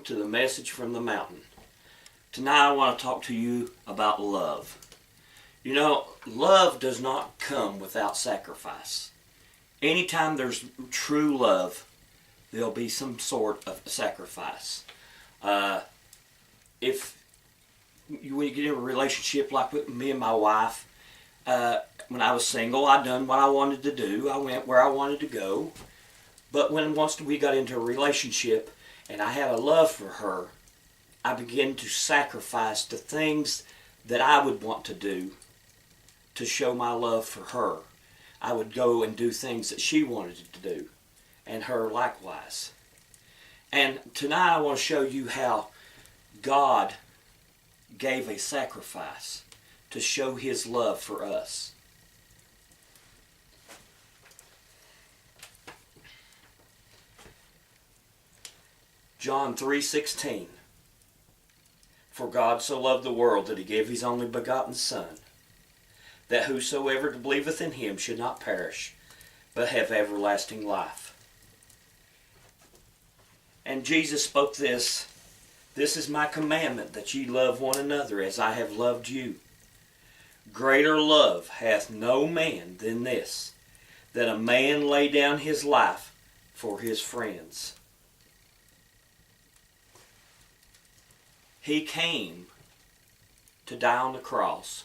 to the message from the mountain. Tonight I want to talk to you about love. You know, love does not come without sacrifice. Anytime there's true love, there'll be some sort of sacrifice. If you get in a relationship like with me and my wife, when I was single, I done what I wanted to do. I went where I wanted to go. But once we got into a relationship and I had a love for her, I began to sacrifice the things that I would want to do to show my love for her. I would go and do things that she wanted to do, and her likewise. And tonight I want to show you how God gave a sacrifice to show His love for us. John 3:16. For God so loved the world that He gave His only begotten Son, that whosoever believeth in Him should not perish, but have everlasting life. And Jesus spoke this, This is my commandment, that ye love one another as I have loved you. Greater love hath no man than this, that a man lay down his life for his friends. He came to die on the cross,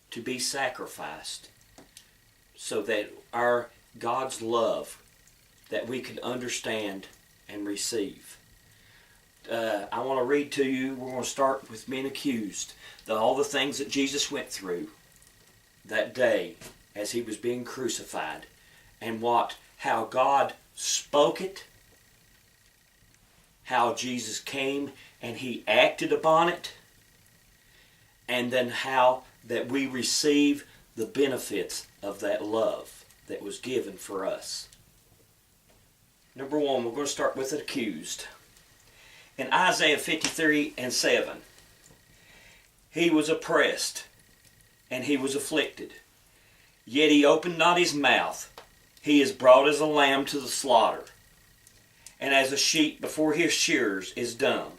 to be sacrificed, so that our God's love, that we could understand and receive. I want to read to you, we're going to start with being accused. All the things that Jesus went through that day as He was being crucified, and how God spoke it, how Jesus came and He acted upon it, and then how that we receive the benefits of that love that was given for us. Number one, we're going to start with the accused. In Isaiah 53:7, He was oppressed and He was afflicted, yet He opened not His mouth. He is brought as a lamb to the slaughter, and as a sheep before his shearers is dumb,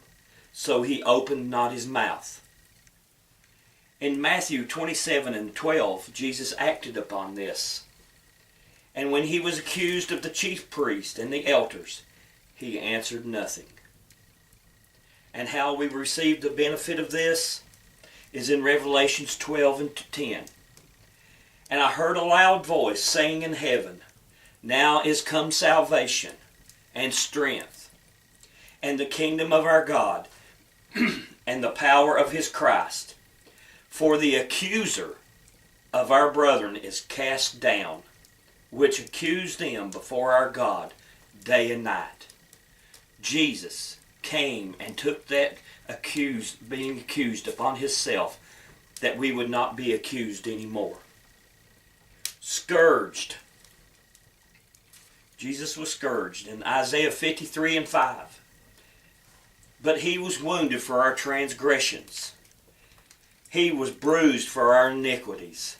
so He opened not His mouth. In Matthew 27:12, Jesus acted upon this. And when He was accused of the chief priests and the elders, He answered nothing. And how we receive the benefit of this is in Revelations 12:10. And I heard a loud voice saying in heaven, Now is come salvation and strength, and the kingdom of our God, and the power of His Christ. For the accuser of our brethren is cast down, which accused them before our God day and night. Jesus came and took that being accused upon Himself, that we would not be accused anymore. Scourged. Jesus was scourged in Isaiah 53:5. But He was wounded for our transgressions. He was bruised for our iniquities.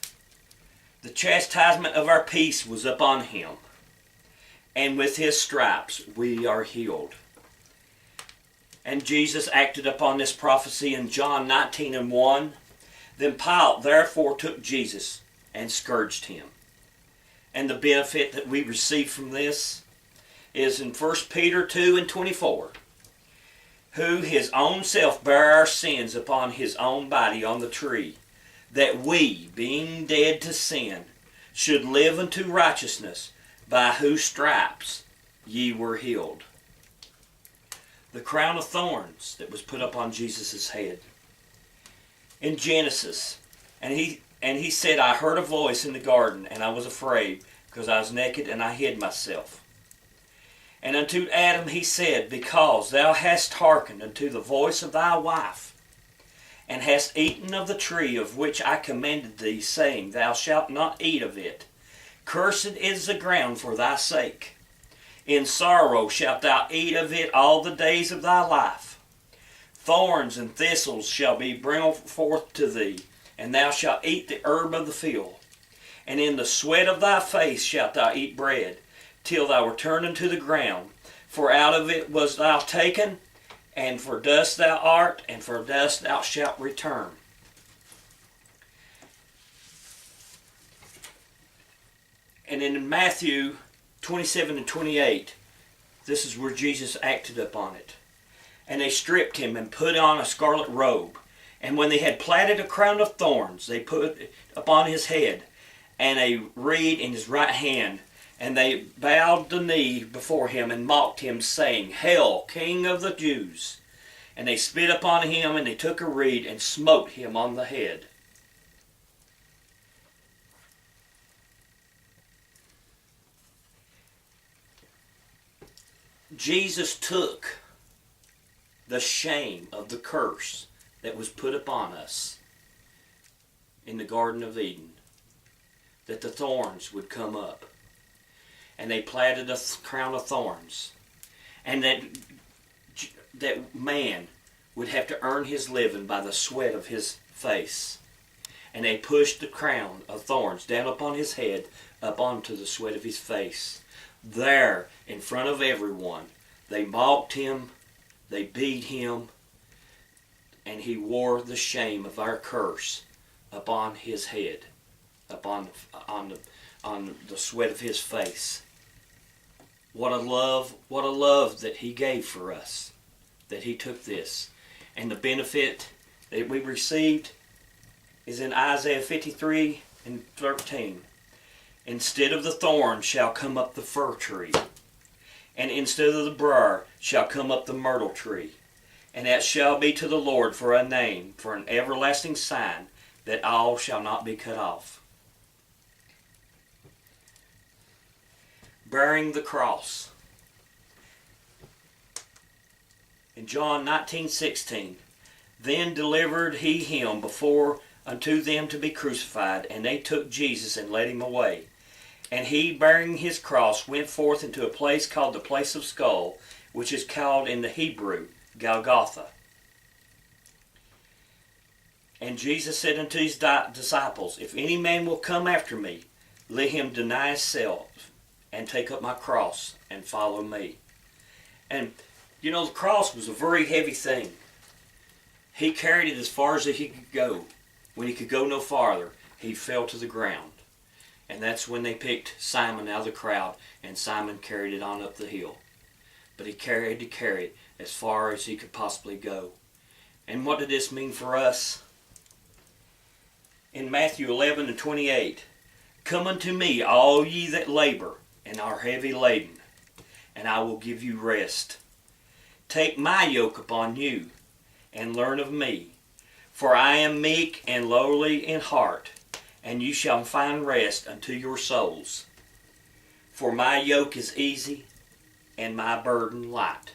The chastisement of our peace was upon Him, and with His stripes we are healed. And Jesus acted upon this prophecy in John 19:1. Then Pilate therefore took Jesus and scourged Him. And the benefit that we receive from this is in 1 Peter 2:24. Who His own self bare our sins upon His own body on the tree, that we, being dead to sin, should live unto righteousness, by whose stripes ye were healed. The crown of thorns that was put upon Jesus' head. In Genesis, and he said, I heard a voice in the garden, and I was afraid, because I was naked, and I hid myself. And unto Adam He said, Because thou hast hearkened unto the voice of thy wife, and hast eaten of the tree of which I commanded thee, saying, Thou shalt not eat of it. Cursed is the ground for thy sake. In sorrow shalt thou eat of it all the days of thy life. Thorns and thistles shall be brought forth to thee, and thou shalt eat the herb of the field. And in the sweat of thy face shalt thou eat bread, till thou return unto the ground. For out of it was thou taken, And for dust thou art, and for dust thou shalt return. And in Matthew 27 and 28, this is where Jesus acted upon it. And they stripped him and put on a scarlet robe. And when they had platted a crown of thorns, they put upon his head, and a reed in his right hand. And they bowed the knee before him and mocked him, saying, Hail, King of the Jews! And they spit upon him, and they took a reed and smote him on the head. Jesus took the shame of the curse that was put upon us in the Garden of Eden, that the thorns would come up. And they platted a crown of thorns. And that man would have to earn his living by the sweat of his face. And they pushed the crown of thorns down upon his head, up onto the sweat of his face. There, in front of everyone, they mocked him, they beat him, and he wore the shame of our curse upon his head, on the sweat of his face. What a love that he gave for us, that he took this. And the benefit that we received is in Isaiah 53 and 13. Instead of the thorn shall come up the fir tree, and instead of the briar shall come up the myrtle tree. And that shall be to the Lord for a name, for an everlasting sign, that all shall not be cut off. Bearing the cross. In John 19:16, then delivered he him before unto them to be crucified, and they took Jesus and led him away. And he, bearing his cross, went forth into a place called the place of skull, which is called in the Hebrew Golgotha. And Jesus said unto his disciples, If any man will come after me, let him deny himself, and take up my cross, and follow me. And, you know, the cross was a very heavy thing. He carried it as far as he could go. When he could go no farther, he fell to the ground. And that's when they picked Simon out of the crowd, and Simon carried it on up the hill. But he had to carry it as far as he could possibly go. And what did this mean for us? In Matthew 11 and 28, Come unto me, all ye that labor and are heavy laden, and I will give you rest. Take my yoke upon you, and learn of me. For I am meek and lowly in heart, and you shall find rest unto your souls. For my yoke is easy, and my burden light.